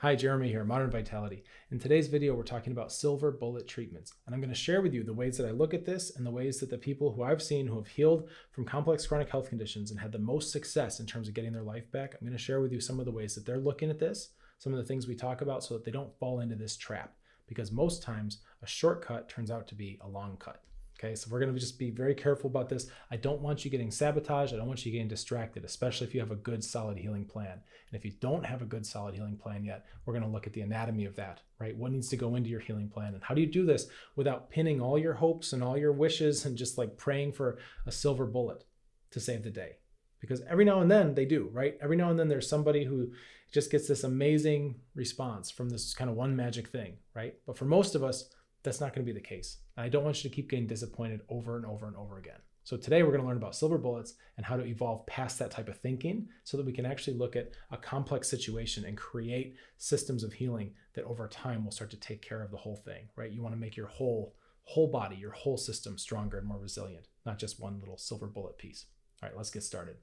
Hi, Jeremy here, Modern Vitality. In today's video, we're talking about silver bullet treatments. And I'm going to share with you the ways that I look at this and the ways that the people who I've seen who have healed from complex chronic health conditions and had the most success in terms of getting their life back. I'm going to share with you some of the ways that they're looking at this, some of the things we talk about so that they don't fall into this trap. Because most times a shortcut turns out to be a long cut. Okay, so we're going to just be very careful about this. I don't want you getting sabotaged. I don't want you getting distracted, especially if you have a good, solid healing plan. And if you don't have a good, solid healing plan yet, we're going to look at the anatomy of that, right? What needs to go into your healing plan? And how do you do this without pinning all your hopes and all your wishes and just like praying for a silver bullet to save the day? Because every now and then they do, right? Every now and then there's somebody who just gets this amazing response from this kind of one magic thing, right? But for most of us, that's not going to be the case. And I don't want you to keep getting disappointed over and over and over again. So today we're going to learn about silver bullets and how to evolve past that type of thinking so that we can actually look at a complex situation and create systems of healing that over time will start to take care of the whole thing, right? You want to make your whole body, your whole system stronger and more resilient, not just one little silver bullet piece. All right, let's get started.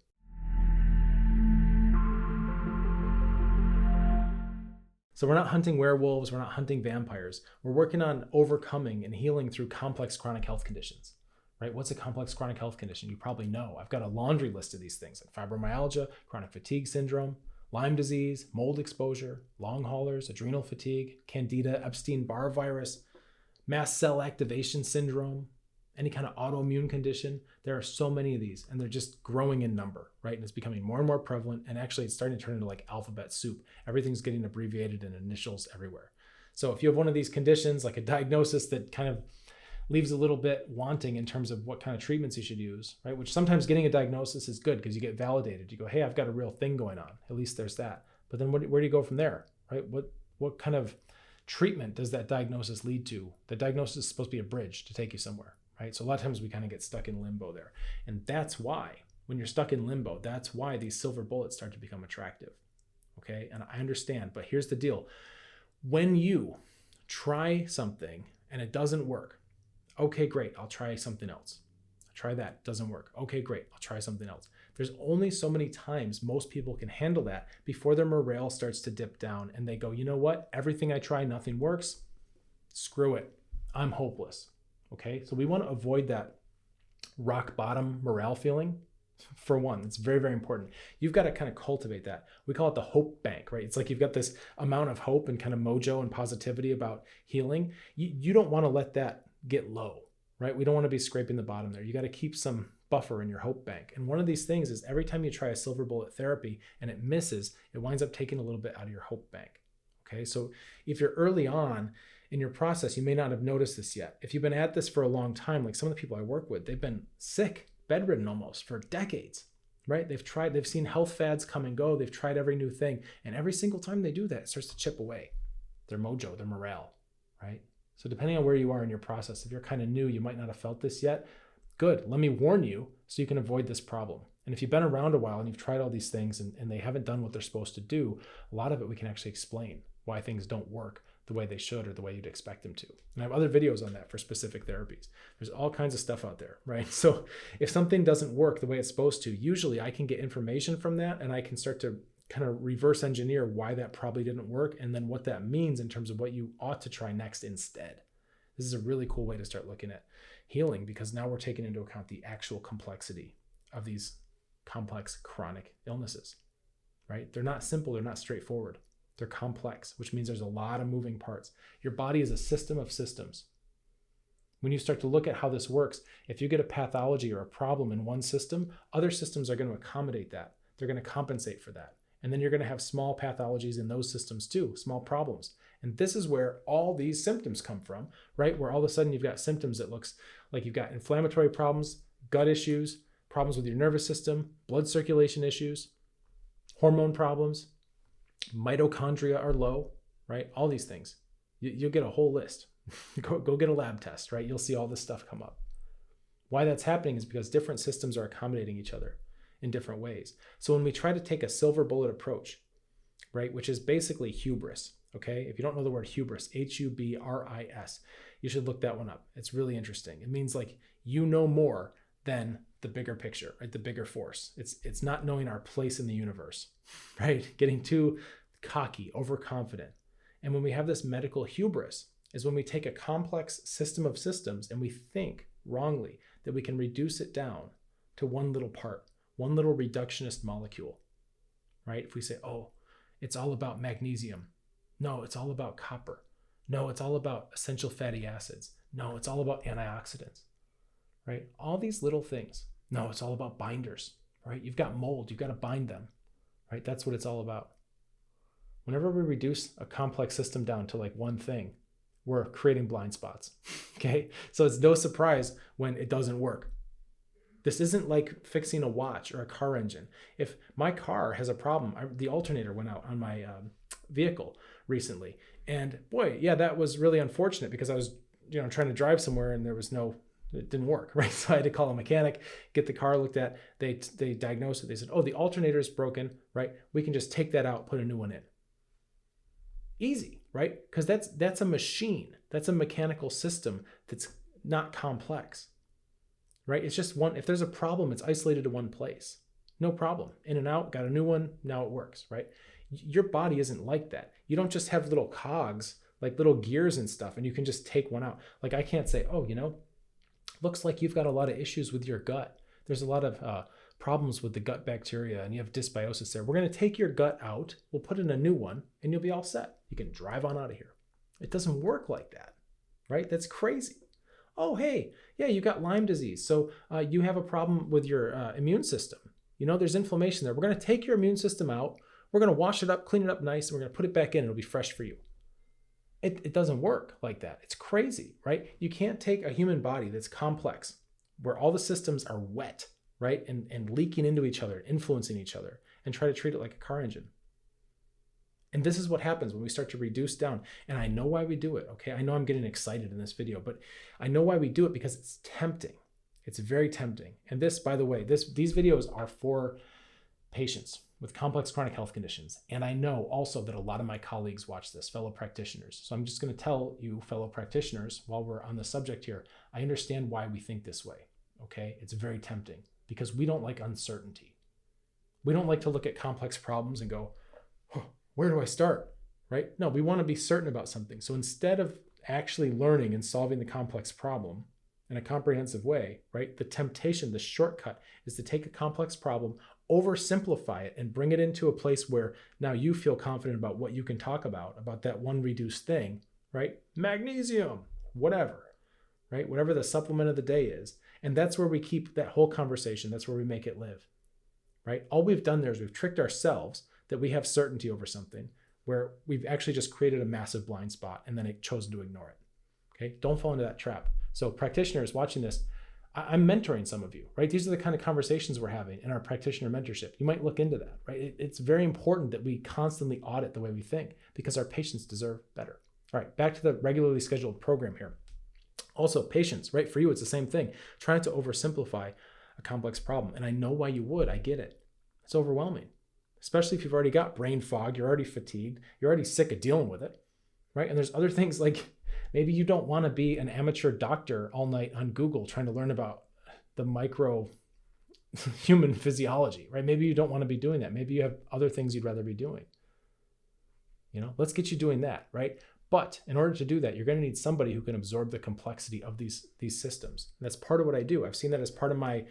So we're not hunting werewolves, we're not hunting vampires. We're working on overcoming and healing through complex chronic health conditions, right? What's a complex chronic health condition? You probably know. I've got a laundry list of these things like fibromyalgia, chronic fatigue syndrome, Lyme disease, mold exposure, long haulers, adrenal fatigue, candida, Epstein-Barr virus, mast cell activation syndrome, any kind of autoimmune condition. There are so many of these and they're just growing in number, right? And it's becoming more and more prevalent. And actually it's starting to turn into like alphabet soup. Everything's getting abbreviated in initials everywhere. So if you have one of these conditions, like a diagnosis that kind of leaves a little bit wanting in terms of what kind of treatments you should use, right? Which sometimes getting a diagnosis is good because you get validated. You go, hey, I've got a real thing going on. At least there's that. But then where do you go from there, right? What kind of treatment does that diagnosis lead to? The diagnosis is supposed to be a bridge to take you somewhere. Right? So a lot of times we kind of get stuck in limbo there. And that's why, when you're stuck in limbo, that's why these silver bullets start to become attractive. Okay? And I understand, but here's the deal. When you try something and it doesn't work, okay, great, I'll try something else. Try that, doesn't work. Okay, great, I'll try something else. There's only so many times most people can handle that before their morale starts to dip down and they go, you know what? Everything I try, nothing works. Screw it. I'm hopeless. Okay, so we want to avoid that rock bottom morale feeling. For one, it's very, very important. You've got to kind of cultivate that. We call it the hope bank, right? It's like you've got this amount of hope and kind of mojo and positivity about healing. You don't want to let that get low, right? We don't want to be scraping the bottom there. You got to keep some buffer in your hope bank. And one of these things is every time you try a silver bullet therapy and it misses, it winds up taking a little bit out of your hope bank. Okay, so if you're early on in your process, you may not have noticed this yet. If you've been at this for a long time, like some of the people I work with, they've been sick, bedridden almost for decades, right? They've seen health fads come and go. They've tried every new thing. And every single time they do that, it starts to chip away their mojo, their morale, right? So depending on where you are in your process, if you're kind of new, you might not have felt this yet. Good, let me warn you so you can avoid this problem. And if you've been around a while and you've tried all these things and they haven't done what they're supposed to do, a lot of it we can actually explain why things don't work the way they should or the way you'd expect them to. And I have other videos on that for specific therapies. There's all kinds of stuff out there, right? So if something doesn't work the way it's supposed to, usually I can get information from that and I can start to kind of reverse engineer why that probably didn't work and then what that means in terms of what you ought to try next instead. This is a really cool way to start looking at healing because now we're taking into account the actual complexity of these complex chronic illnesses, right? They're not simple, they're not straightforward. They're complex, which means there's a lot of moving parts. Your body is a system of systems. When you start to look at how this works, if you get a pathology or a problem in one system, other systems are going to accommodate that. They're going to compensate for that. And then you're going to have small pathologies in those systems too, small problems. And this is where all these symptoms come from, right? Where all of a sudden you've got symptoms that looks like you've got inflammatory problems, gut issues, problems with your nervous system, blood circulation issues, hormone problems, mitochondria are low, right? All these things. You'll get a whole list. Go get a lab test, right? You'll see all this stuff come up. Why that's happening is because different systems are accommodating each other in different ways. So when we try to take a silver bullet approach, right, which is basically hubris, okay? If you don't know the word hubris, Hubris, you should look that one up. It's really interesting. It means like you know more than the bigger picture, right? The bigger force. It's not knowing our place in the universe, right? Getting too cocky, overconfident. And when we have this medical hubris is when we take a complex system of systems and we think wrongly that we can reduce it down to one little part, one little reductionist molecule, right? If we say, oh, it's all about magnesium. No, it's all about copper. No, it's all about essential fatty acids. No, it's all about antioxidants, right? All these little things. No, it's all about binders, right? You've got mold, you've got to bind them, right? That's what it's all about. Whenever we reduce a complex system down to like one thing, we're creating blind spots, okay? So it's no surprise when it doesn't work. This isn't like fixing a watch or a car engine. If my car has a problem, the alternator went out on my vehicle recently. And boy, yeah, that was really unfortunate because I was, trying to drive somewhere and it didn't work, right? So I had to call a mechanic, get the car looked at. They diagnosed it. They said, oh, the alternator is broken, right? We can just take that out, put a new one in. Easy, right? Because that's a machine. That's a mechanical system that's not complex, right? It's just one. If there's a problem, it's isolated to one place. No problem. In and out, got a new one. Now it works, right? Your body isn't like that. You don't just have little cogs, like little gears and stuff, and you can just take one out. Like I can't say, oh, looks like you've got a lot of issues with your gut. There's a lot of problems with the gut bacteria and you have dysbiosis there. We're going to take your gut out. We'll put in a new one and you'll be all set. You can drive on out of here. It doesn't work like that, right? That's crazy. Oh, hey, yeah, you got Lyme disease. So you have a problem with your immune system. There's inflammation there. We're going to take your immune system out. We're going to wash it up, clean it up nice, and we're going to put it back in. It'll be fresh for you. It doesn't work like that. It's crazy, right? You can't take a human body that's complex, where all the systems are wet, right? And leaking into each other, influencing each other, and try to treat it like a car engine. And this is what happens when we start to reduce down. And I know why we do it, okay? I know I'm getting excited in this video, but I know why we do it because it's tempting. It's very tempting. And this, by the way, these videos are for patients with complex chronic health conditions. And I know also that a lot of my colleagues watch this, fellow practitioners. So I'm just going to tell you, fellow practitioners, while we're on the subject here, I understand why we think this way, okay? It's very tempting because we don't like uncertainty. We don't like to look at complex problems and go, oh, where do I start, right? No, we want to be certain about something. So instead of actually learning and solving the complex problem in a comprehensive way, right? The temptation, the shortcut is to take a complex problem, oversimplify it, and bring it into a place where now you feel confident about what you can talk about that one reduced thing, right? Magnesium, whatever, right? Whatever the supplement of the day is. And that's where we keep that whole conversation. That's where we make it live, right? All we've done there is we've tricked ourselves that we have certainty over something where we've actually just created a massive blind spot and then chosen to ignore it, okay? Don't fall into that trap. So practitioners watching this, I'm mentoring some of you, right? These are the kind of conversations we're having in our practitioner mentorship. You might look into that, right? It's very important that we constantly audit the way we think because our patients deserve better. All right, back to the regularly scheduled program here. Also, patients, right? For you, it's the same thing. Trying to oversimplify a complex problem. And I know why you would. I get it. It's overwhelming, especially if you've already got brain fog, you're already fatigued, you're already sick of dealing with it, right? And there's other things like maybe you don't want to be an amateur doctor all night on Google trying to learn about the micro human physiology, right? Maybe you don't want to be doing that. Maybe you have other things you'd rather be doing. Let's get you doing that, right? But in order to do that, you're going to need somebody who can absorb the complexity of these systems. And that's part of what I do. I've seen that as part of my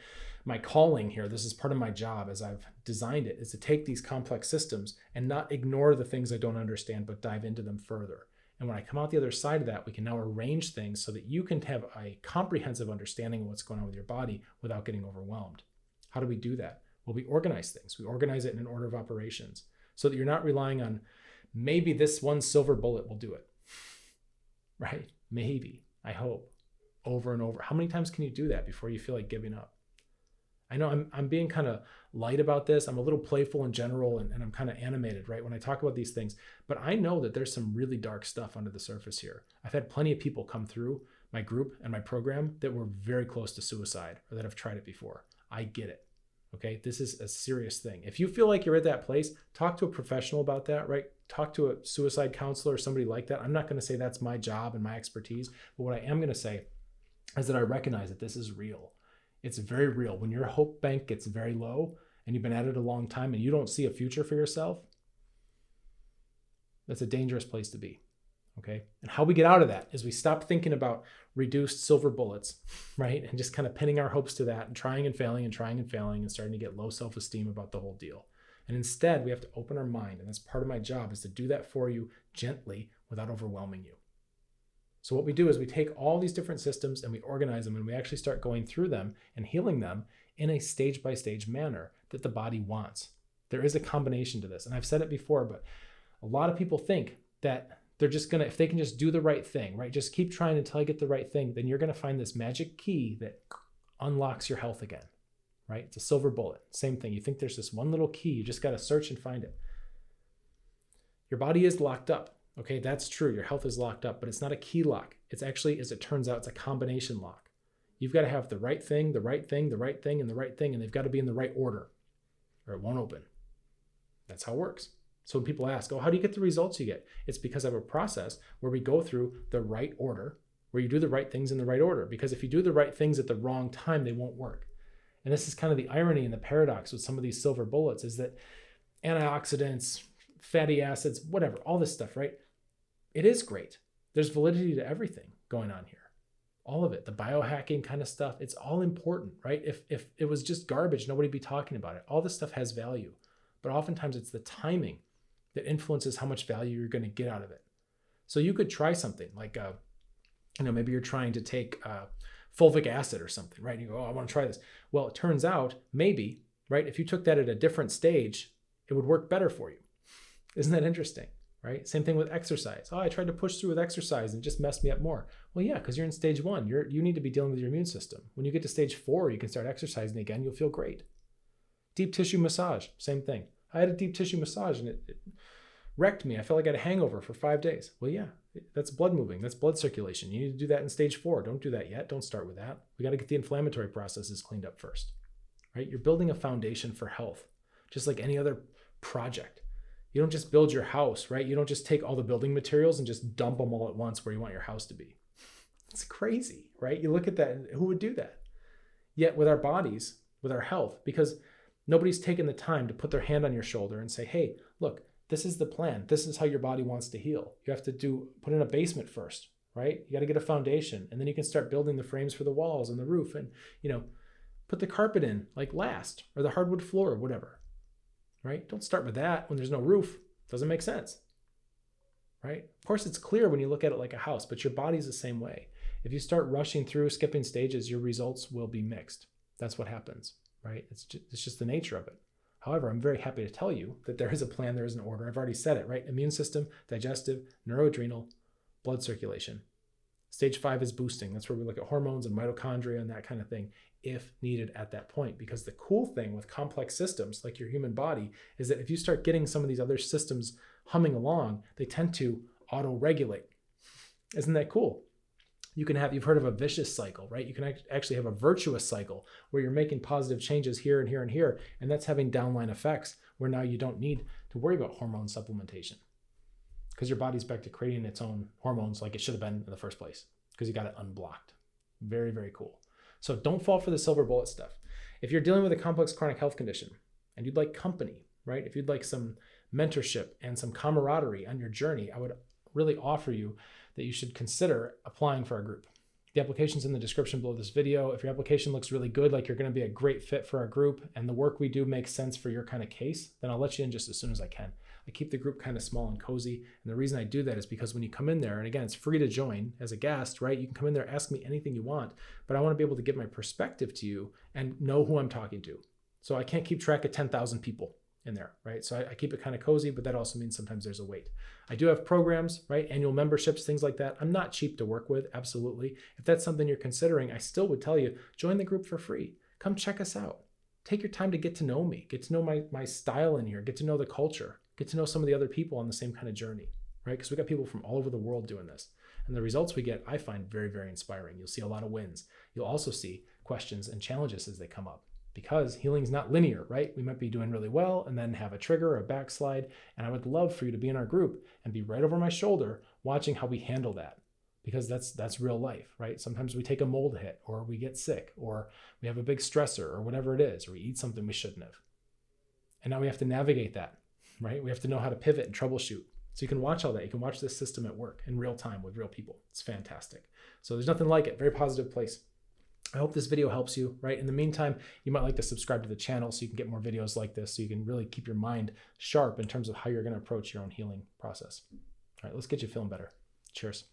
calling here. This is part of my job as I've designed it, is to take these complex systems and not ignore the things I don't understand, but dive into them further. And when I come out the other side of that, we can now arrange things so that you can have a comprehensive understanding of what's going on with your body without getting overwhelmed. How do we do that? Well, we organize things. We organize it in an order of operations so that you're not relying on maybe this one silver bullet will do it, right? Maybe, I hope, over and over. How many times can you do that before you feel like giving up? I know I'm being kind of light about this. I'm a little playful in general, and I'm kind of animated, right, when I talk about these things. But I know that there's some really dark stuff under the surface here. I've had plenty of people come through my group and my program that were very close to suicide or that have tried it before. I get it, okay? This is a serious thing. If you feel like you're at that place, talk to a professional about that, right? Talk to a suicide counselor or somebody like that. I'm not going to say that's my job and my expertise, but what I am going to say is that I recognize that this is real. It's very real. When your hope bank gets very low and you've been at it a long time and you don't see a future for yourself, That's a dangerous place to be. Okay. And how we get out of that is we stop thinking about reduced silver bullets, right? And just kind of pinning our hopes to that and trying and failing and starting to get low self-esteem about the whole deal. And instead, we have to open our mind. And that's part of my job, is to do that for you gently without overwhelming you. So what we do is we take all these different systems and we organize them, and we actually start going through them and healing them in a stage-by-stage manner that the body wants. There is a combination to this. And I've said it before, but a lot of people think that they're just going to, if they can just do the right thing, right? Just keep trying until I get the right thing, then you're going to find this magic key that unlocks your health again, right? It's a silver bullet. Same thing. You think there's this one little key. You just got to search and find it. Your body is locked up. Okay, that's true. Your health is locked up, but it's not a key lock. It's actually, as it turns out, it's a combination lock. You've got to have the right thing, the right thing, the right thing, and the right thing, and they've got to be in the right order, or it won't open. That's how it works. So when people ask, oh, how do you get the results you get? It's because I have a process where we go through the right order, where you do the right things in the right order. Because if you do the right things at the wrong time, they won't work. And this is kind of the irony and the paradox with some of these silver bullets, is that antioxidants, fatty acids, whatever, all this stuff, right? It is great. There's validity to everything going on here. All of it, the biohacking kind of stuff, it's all important, right? If it was just garbage, nobody'd be talking about it. All this stuff has value, but oftentimes it's the timing that influences how much value you're going to get out of it. So you could try something like, maybe you're trying to take fulvic acid or something, right? And you go, oh, I want to try this. Well, it turns out maybe, right, if you took that at a different stage, it would work better for you. Isn't that interesting, right? Same thing with exercise. Oh, I tried to push through with exercise and it just messed me up more. Well, yeah, because you're in stage 1. You need to be dealing with your immune system. When you get to stage 4, you can start exercising again. You'll feel great. Deep tissue massage, same thing. I had a deep tissue massage and it wrecked me. I felt like I had a hangover for 5 days. Well, yeah, that's blood moving. That's blood circulation. You need to do that in stage 4. Don't do that yet. Don't start with that. We got to get the inflammatory processes cleaned up first, right? You're building a foundation for health, just like any other project. You don't just build your house, right? You don't just take all the building materials and just dump them all at once where you want your house to be. It's crazy, right? You look at that, and who would do that? Yet with our bodies, with our health, because nobody's taken the time to put their hand on your shoulder and say, hey, look, this is the plan. This is how your body wants to heal. You have to put in a basement first, right? You got to get a foundation, and then you can start building the frames for the walls and the roof, and, put the carpet in like last, or the hardwood floor or whatever, right? Don't start with that when there's no roof. Doesn't make sense, right? Of course, it's clear when you look at it like a house, but your body's the same way. If you start rushing through, skipping stages, your results will be mixed. That's what happens, right? It's just the nature of it. However, I'm very happy to tell you that there is a plan, there is an order. I've already said it, right? Immune system, digestive, neuroadrenal, blood circulation. Stage 5 is boosting. That's where we look at hormones and mitochondria and that kind of thing, if needed at that point. Because the cool thing with complex systems like your human body is that if you start getting some of these other systems humming along, they tend to auto-regulate. Isn't that cool? You've heard of a vicious cycle, right? You can actually have a virtuous cycle where you're making positive changes here and here and here, and that's having downline effects where now you don't need to worry about hormone supplementation because your body's back to creating its own hormones like it should have been in the first place because you got it unblocked. Very, very cool. So don't fall for the silver bullet stuff. If you're dealing with a complex chronic health condition and you'd like company, right? If you'd like some mentorship and some camaraderie on your journey, I would really offer you that you should consider applying for our group. The application's in the description below this video. If your application looks really good, like you're going to be a great fit for our group and the work we do makes sense for your kind of case, then I'll let you in just as soon as I can. I keep the group kind of small and cozy. And the reason I do that is because when you come in there, and again, it's free to join as a guest, right? You can come in there, ask me anything you want, but I want to be able to give my perspective to you and know who I'm talking to. So I can't keep track of 10,000 people in there, right? So I keep it kind of cozy, but that also means sometimes there's a wait. I do have programs, right? Annual memberships, things like that. I'm not cheap to work with, absolutely. If that's something you're considering, I still would tell you, join the group for free. Come check us out. Take your time to get to know me, get to know my style in here, get to know the culture, get to know some of the other people on the same kind of journey, right? Because we got people from all over the world doing this. And the results we get, I find very, very inspiring. You'll see a lot of wins. You'll also see questions and challenges as they come up. Because healing is not linear, right? We might be doing really well and then have a trigger or a backslide. And I would love for you to be in our group and be right over my shoulder watching how we handle that. Because that's real life, right? Sometimes we take a mold hit or we get sick or we have a big stressor or whatever it is, or we eat something we shouldn't have. And now we have to navigate that, right? We have to know how to pivot and troubleshoot. So you can watch all that. You can watch this system at work in real time with real people. It's fantastic. So there's nothing like it. Very positive place. I hope this video helps you, right? In the meantime, you might like to subscribe to the channel so you can get more videos like this, so you can really keep your mind sharp in terms of how you're going to approach your own healing process. All right, let's get you feeling better. Cheers.